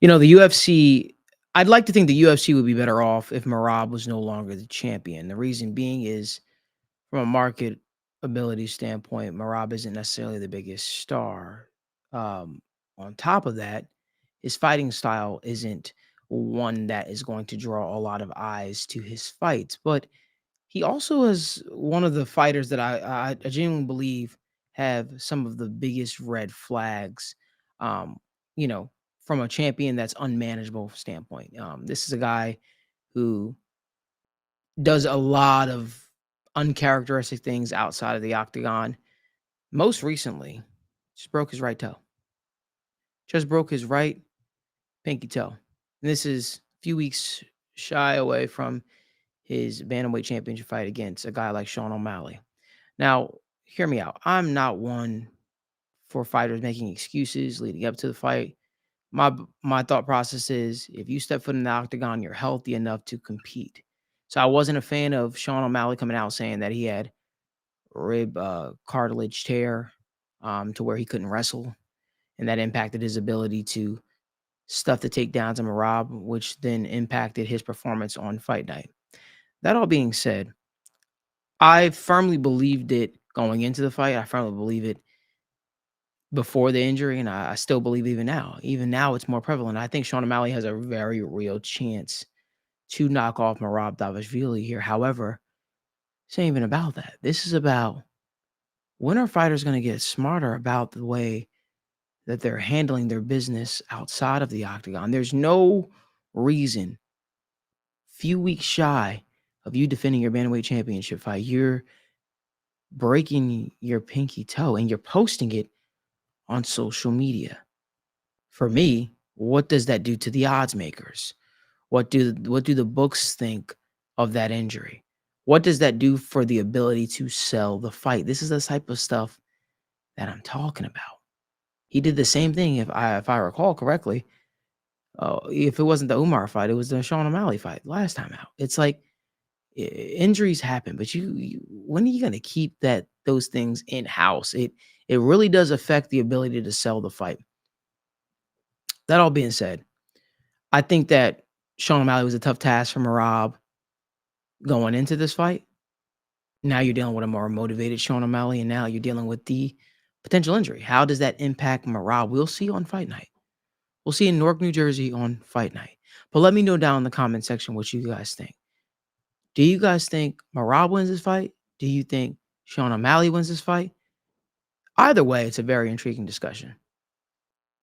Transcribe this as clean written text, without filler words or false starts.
The UFC, I'd like to think the UFC would be better off if Merab was no longer the champion. The reason being is from a market ability standpoint, Merab isn't necessarily the biggest star. Um, on top of that, his fighting style isn't one that is going to draw a lot of eyes to his fights. But he also is one of the fighters that I genuinely believe have some of the biggest red flags, um, you know, from a champion that's unmanageable standpoint. This is a guy who does a lot of uncharacteristic things outside of the octagon. Most recently, just broke his right toe. Just broke his right pinky toe. And this is a few weeks shy away from his bantamweight championship fight against a guy like Sean O'Malley. Now, hear me out. I'm not one for fighters making excuses leading up to the fight. My thought process is if you step foot in the octagon, you're healthy enough to compete. So I wasn't a fan of Sean O'Malley coming out saying that he had rib cartilage tear to where he couldn't wrestle, and that impacted his ability to stuff the takedowns of Marab, which then impacted his performance on fight night. That all being said, I firmly believed it going into the fight. I firmly believe it before the injury, and I still believe even now. Even now, it's more prevalent. I think Sean O'Malley has a very real chance to knock off Merab Dvalishvili here. However, this ain't even about that. This is about when are fighters going to get smarter about the way that they're handling their business outside of the octagon. There's no reason, few weeks shy of you defending your bantamweight championship fight, you're breaking your pinky toe and you're posting it on social media. For me, what does that do to the odds makers? What do the books think of that injury? What does that do for the ability to sell the fight? This is the type of stuff that I'm talking about. He did the same thing, if I recall correctly. If it wasn't the Umar fight, it was the Sean O'Malley fight last time out. It's like injuries happen, but when are you going to keep those things in house? It really does affect the ability to sell the fight. That all being said, I think that Sean O'Malley was a tough task for Merab going into this fight. Now you're dealing with a more motivated Sean O'Malley, and now you're dealing with the potential injury. How does that impact Merab? We'll see on fight night. We'll see in Newark, New Jersey on fight night. But let me know down in the comment section what you guys think. Do you guys think Merab wins this fight? Do you think Sean O'Malley wins this fight? Either way, it's a very intriguing discussion.